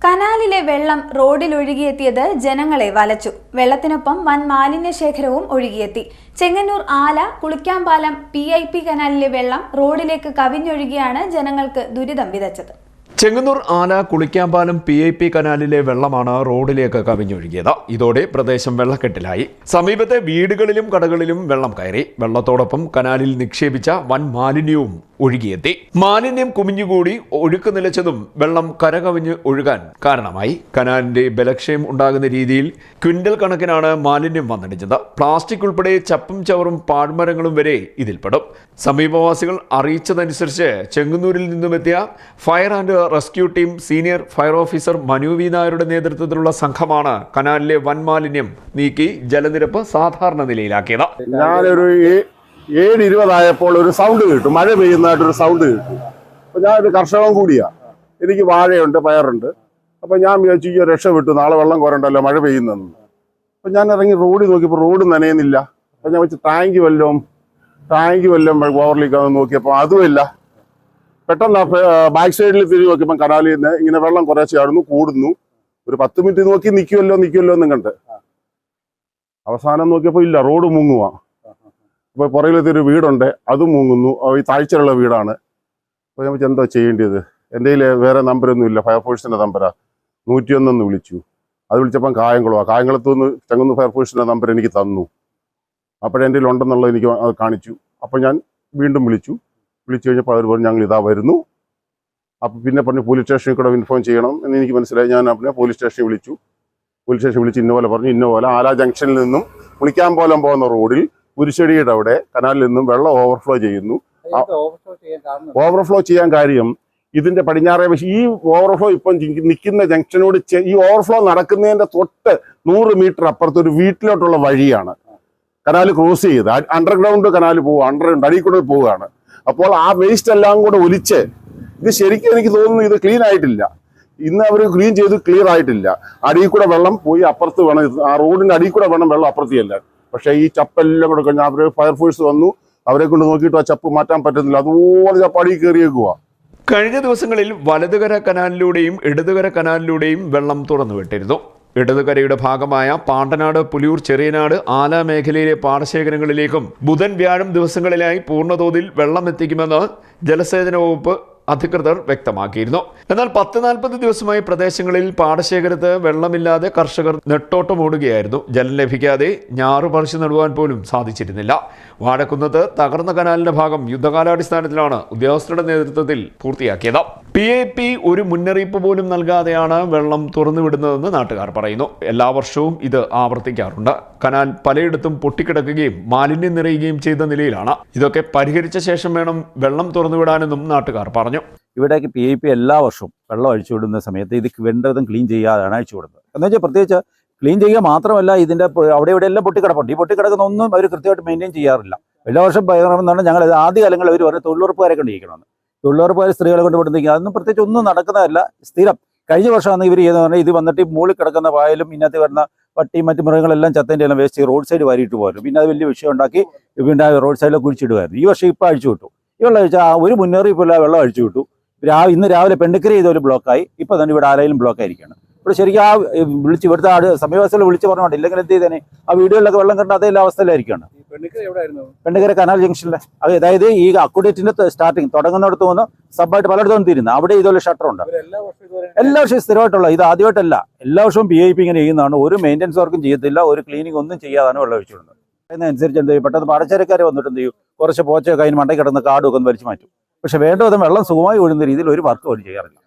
കനാലിലെ വെള്ളം റോഡിൽ ഒഴുകിയെത്തിയത് ജനങ്ങളെ വലച്ചു. വെള്ളത്തിനൊപ്പം വൻ മാലിന്യശേഖരവും ഒഴുകിയെത്തി. ചെങ്ങന്നൂർ ആല കുളിക്കാംപാലം PIP കനാലിലെ വെള്ളം റോഡിലേക്ക് കവിഞ്ഞൊഴുകിയാണ് ജനങ്ങൾക്ക് ദുരിതം വിതച്ചത്. ചെങ്ങന്നൂർ ആല കുളിക്കാംപാലം PIP കനാലിലെ വെള്ളമാണ് റോഡിലേക്ക് കവിഞ്ഞൊഴുകിയത്. ഇതോടെ പ്രദേശം വെള്ളക്കെട്ടിലായി. സമീപത്തെ വീടുകളിലും കടകളിലും വെള്ളം കയറി. വെള്ളത്തോടൊപ്പം കനാലിൽ നിക്ഷേപിച്ച വൻ മാലിന്യവും ഒഴുകിയെത്തി. മാലിന്യം കുമിഞ്ഞുകൂടി ഒഴുക്ക് നിലച്ചതും വെള്ളം കരകവിഞ്ഞ് ഒഴുകാൻ കാരണമായി. കനാലിന്റെ ബലക്ഷയം ഉണ്ടാകുന്ന രീതിയിൽ ക്വിന്റൽ കണക്കിനാണ് മാലിന്യം വന്നിടിച്ചത്. പ്ലാസ്റ്റിക് ഉൾപ്പെടെ ചപ്പും ചവറും പാഴ്മരങ്ങളും വരെ ഇതിൽപ്പെടും. സമീപവാസികൾ അറിയിച്ചതനുസരിച്ച് ചെങ്ങന്നൂരിൽ നിന്നുമെത്തിയ fire and rescue team senior fire officer Manu V നായരുടെ നേതൃത്വത്തിലുള്ള സംഘമാണ് കനാലിലെ വൻ മാലിന്യം നീക്കി ജലനിരപ്പ് സാധാരണ നിലയിലാക്കിയത്. ഞാനൊരു 7:20 ഒരു സൗണ്ട് കേട്ടു, മഴ പെയ്യുന്നതായിട്ടൊരു സൗണ്ട് കേട്ടു. അപ്പോൾ ഞാനൊരു കർഷകൻ കൂടിയാണ്, എനിക്ക് വാഴയുണ്ട്, പയറുണ്ട്. അപ്പോൾ ഞാൻ വിചാരിച്ചു രക്ഷപ്പെട്ടു, നാളെ വെള്ളം കുറണ്ടല്ലോ മഴ പെയ്യുന്നെന്ന്. അപ്പോൾ ഞാൻ ഇറങ്ങി റോഡിൽ നോക്കിയപ്പോൾ റോഡ് നനയുന്നില്ല. അപ്പോൾ ഞാൻ വെച്ച് ടാങ്ക് വല്ലതും ഓവർലീക്കാന്ന് നോക്കിയപ്പോൾ അതുമില്ല. പെട്ടെന്ന് ബാക്ക് സൈഡിൽ തിരിഞ്ഞ് നോക്കിയപ്പോൾ കനാലിൽ നിന്ന് ഇങ്ങനെ വെള്ളം കുറേശ്ശെ ആടുന്നു, കൂടുന്നു. ഒരു 10 മിനിറ്റ് നോക്കി നിൽക്കുമല്ലോ എന്ന് കണ്ട് അവസാനം നോക്കിയപ്പോൾ ഇല്ല, റോഡ് മുങ്ങുക. അപ്പോൾ പുറകിലത്തെ ഒരു വീടുണ്ട്, അതും മുങ്ങുന്നു. ഈ താഴ്ചയിലുള്ള വീടാണ്. അപ്പോൾ ഞാൻ എന്താ ചെയ്യേണ്ടത്? എൻ്റെ കയ്യിൽ വേറെ നമ്പരൊന്നും ഇല്ല, ഫയർഫോഴ്സിൻ്റെ നമ്പരാണ്. 101 വിളിച്ചു. അത് വിളിച്ചപ്പം കായംകുളത്തുനിന്ന് ചെങ്ങന്നൂർ ഫയർഫോഴ്സിൻ്റെ നമ്പർ എനിക്ക് തന്നു. അപ്പോഴെൻ്റെ കയ്യിൽ ഉണ്ടെന്നുള്ളത് എനിക്ക് അത് കാണിച്ചു. അപ്പോൾ ഞാൻ വീണ്ടും വിളിച്ചു കഴിഞ്ഞപ്പോൾ അവർ പറഞ്ഞു ഞങ്ങൾ ഇതാ വരുന്നു. അപ്പോൾ പിന്നെ പറഞ്ഞു പോലീസ് സ്റ്റേഷനിൽ കൂടെ ഇൻഫോം ചെയ്യണം എന്ന് എനിക്ക് മനസ്സിലായി. ഞാൻ പിന്നെ പോലീസ് സ്റ്റേഷനിൽ വിളിച്ച് ഇന്നപോലെ പറഞ്ഞു. ഇന്നപോലെ ആല ജംഗ്ഷനിൽ നിന്നും കുളിക്കാംപാലം പോകുന്ന റോഡിൽ കുരിശടിയുടെ അവിടെ കനാലിൽ നിന്നും വെള്ളം ഓവർഫ്ലോ ചെയ്യുന്നു. ഓവർഫ്ലോ ചെയ്യാൻ കാര്യം ഇതിന്റെ പടിഞ്ഞാറേ വശം ഈ ഓവർഫ്ലോ ഇപ്പം നിൽക്കുന്ന ജംഗ്ഷനോട് ഈ ഓവർഫ്ലോ നടക്കുന്നതിന്റെ തൊട്ട് 100 മീറ്റർ അപ്പുറത്ത് ഒരു വീട്ടിലോട്ടുള്ള വഴിയാണ്. കനാൽ ക്രോസ് ചെയ്ത് അണ്ടർഗ്രൗണ്ട് കനാൽ പോവുക, അണ്ടർഗ്രൗണ്ട് അടിയിൽ കൂടെ പോവുകയാണ്. അപ്പോൾ ആ വേസ്റ്റ് എല്ലാം കൂടെ ഒലിച്ച് ഇത് ശരിക്കും എനിക്ക് തോന്നുന്നു ഇത് ക്ലീൻ ആയിട്ടില്ല. ഇന്ന് അവർ ക്ലീൻ ചെയ്ത് ക്ലിയർ ആയിട്ടില്ല. അടിയിൽ കൂടെ വെള്ളം പോയി അപ്പുറത്ത് വേണം, ആ റോഡിന്റെ അടിയിൽ കൂടെ വേണം വെള്ളം അപ്പുറത്ത് ചെല്ലാൻ. പക്ഷേ ഈ ചപ്പെല്ലാം കൂടെ കഴിഞ്ഞാൽ അവർ ഫയർഫോഴ്സ് വന്നു, അവരെ കൊണ്ട് നോക്കിയിട്ട് ആ ചപ്പ് മാറ്റാൻ പറ്റുന്നില്ല. അതുപോലെ ചപ്പ് അടിയിൽ കയറിയേക്കുക. കഴിഞ്ഞ ദിവസങ്ങളിൽ വലതുകര കനാലിലൂടെയും ഇടതുകര കനാലിലൂടെയും വെള്ളം തുറന്നുവിട്ടിരുന്നു. ഇടതുകരയുടെ ഭാഗമായ പാണ്ടനാട്, പുലിയൂർ, ചെറിയനാട്, ആല മേഖലയിലെ പാടശേഖരങ്ങളിലേക്കും ബുധൻ, വ്യാഴം ദിവസങ്ങളിലായി പൂർണ്ണതോതിൽ വെള്ളം എത്തിക്കുമെന്ന് ജലസേചന വകുപ്പ് അധികൃതർ വ്യക്തമാക്കിയിരുന്നു. എന്നാൽ 10-40 ദിവസമായി പ്രദേശങ്ങളിൽ പാടശേഖരത്ത് വെള്ളമില്ലാതെ കർഷകർ നെട്ടോട്ടമോടുകയായിരുന്നു. ജലം ലഭിക്കാതെ ഞാറു പറിച്ചു നടുവാൻ പോലും സാധിച്ചിരുന്നില്ല. വാഴക്കുന്നത്ത് തകർന്ന കനാലിന്റെ ഭാഗം യുദ്ധകാലാടിസ്ഥാനത്തിലാണ് ഉദ്യോഗസ്ഥരുടെ നേതൃത്വത്തിൽ പൂർത്തിയാക്കിയത്. PIP ഒരു മുന്നറിയിപ്പ് പോലും നൽകാതെയാണ് വെള്ളം തുറന്നുവിടുന്നതെന്ന് നാട്ടുകാർ പറയുന്നു. എല്ലാ വർഷവും ഇത് ആവർത്തിക്കാറുണ്ട്. കനാൽ പലയിടത്തും പൊട്ടിക്കിടക്കുകയും മാലിന്യം നിറയുകയും ചെയ്ത നിലയിലാണ്. ഇതൊക്കെ പരിഹരിച്ച ശേഷം വേണം വെള്ളം തുറന്നുവിടാനെന്നും നാട്ടുകാർ പറഞ്ഞു. ഇവിടേക്ക് PIP എല്ലാ വർഷവും വെള്ളം അഴിച്ചുവിടുന്ന സമയത്ത് ഇത് വേണ്ടതും ക്ലീൻ ചെയ്യാതാണ് അഴിച്ചുവിടുന്നത്. എന്ന് വെച്ചാൽ പ്രത്യേകിച്ച് ക്ലീൻ ചെയ്യുക മാത്രമല്ല, ഇതിൻ്റെ അവിടെ ഇവിടെ എല്ലാം പൊട്ടിക്കിടപ്പുണ്ട്. ഈ പൊട്ടിക്കിടക്കുന്ന ഒന്നും അവർ കൃത്യമായിട്ട് മെയിൻറ്റെയിൻ ചെയ്യാറില്ല. എല്ലാ വർഷം പറയണമെന്നാണ് ഞങ്ങൾ ആദ്യ കാലങ്ങളിൽ അവർ പറഞ്ഞ തൊഴിലുറപ്പുകാരെ കൊണ്ട് ചെയ്യിക്കണമെന്ന്. തൊഴിലുറപ്പുകാർ സ്ത്രീകളെ കൊണ്ട് വിടുന്നെങ്കിൽ അതൊന്നും പ്രത്യേകിച്ച് ഒന്നും നടക്കുന്നതല്ല. സ്ഥിരം കഴിഞ്ഞ വർഷമാണ് ഇവർ ചെയ്തെന്ന് പറഞ്ഞാൽ ഇത് വന്നിട്ട് മുകളിൽ കിടക്കുന്ന പായലും ഇന്നത്തെ വരുന്ന പട്ടിയും മറ്റു മൃഗങ്ങളെല്ലാം ചത്തൻ്റെ എല്ലാം വേസ്റ്റ് റോഡ് സൈഡ് വാരിയിട്ട് പോകാനും പിന്നെ അത് വലിയ വിഷയം ഉണ്ടാക്കി പിന്നെ റോഡ് സൈഡിൽ കുഴിച്ചിടുമായിരുന്നു. ഈ വർഷം ഇപ്പോൾ അഴിച്ചു വിട്ടു. ഈ വെള്ളം അഴിച്ചാൽ ഒരു മുന്നറിയിപ്പില്ല, വെള്ളം അഴിച്ചു വിട്ടു. ഇന്ന് രാവിലെ പെണ്ണക്കരി ചെയ്തൊരു ബ്ലോക്കായി. ഇപ്പോൾ തന്നെ ഇവിടെ ആലയിലും ബ്ലോക്കായിരിക്കുകയാണ്. ഇവിടെ ശരിക്കും ആ ഇവിടുത്തെ സമയവാസികൾ വിളിച്ച് പറഞ്ഞോണ്ട് ഇല്ലെങ്കിൽ എന്ത് ചെയ്തേനെ ആ വീടുകളിലൊക്കെ വെള്ളം കണ്ട അതേ അവസ്ഥയിലായിരിക്കുകയാണ്. പെണ്ണക്കര കനാൽ ജംഗ്ഷനിലെ അതായത് ഈ അക്കുഡേറ്റിന്റെ സ്റ്റാർട്ടിങ് തുടങ്ങുന്നിടത്ത് വന്ന് സബ്ബായിട്ട് പലയിടത്തും തീരുന്നത് അവിടെ ഇതുപോലെ ഷട്ടറുണ്ട്. എല്ലാ വർഷവും സ്ഥിരമായിട്ടുള്ള ഇത് ആദ്യമായിട്ടല്ല, എല്ലാ വർഷവും PIP ഇങ്ങനെ ചെയ്യുന്നതാണ്. ഒരു മെയിൻ്റെനൻസ് വർക്കും ചെയ്യത്തില്ല, ഒരു ക്ലീനിങ് ഒന്നും ചെയ്യാതാണ് വെള്ളം ഒഴിച്ചുവിടുന്നത്. അതിനനുസരിച്ച് എന്ത് ചെയ്യും, പെട്ടെന്ന് പാടശേഖരക്കാരെ വന്നിട്ട് എന്ത് ചെയ്യും, കുറച്ച് പോച്ചയൊക്കെ അതിന് മണ്ടയിൽ കിടന്ന് കാടുമൊക്കെ ഒന്ന് വലിച്ചു മാറ്റും. പക്ഷെ വേണ്ട വിധം വെള്ളം സുഖമായി ഒഴുകുന്ന രീതിയിൽ ഒരു വർക്ക് പോലും ചെയ്യാറില്ല.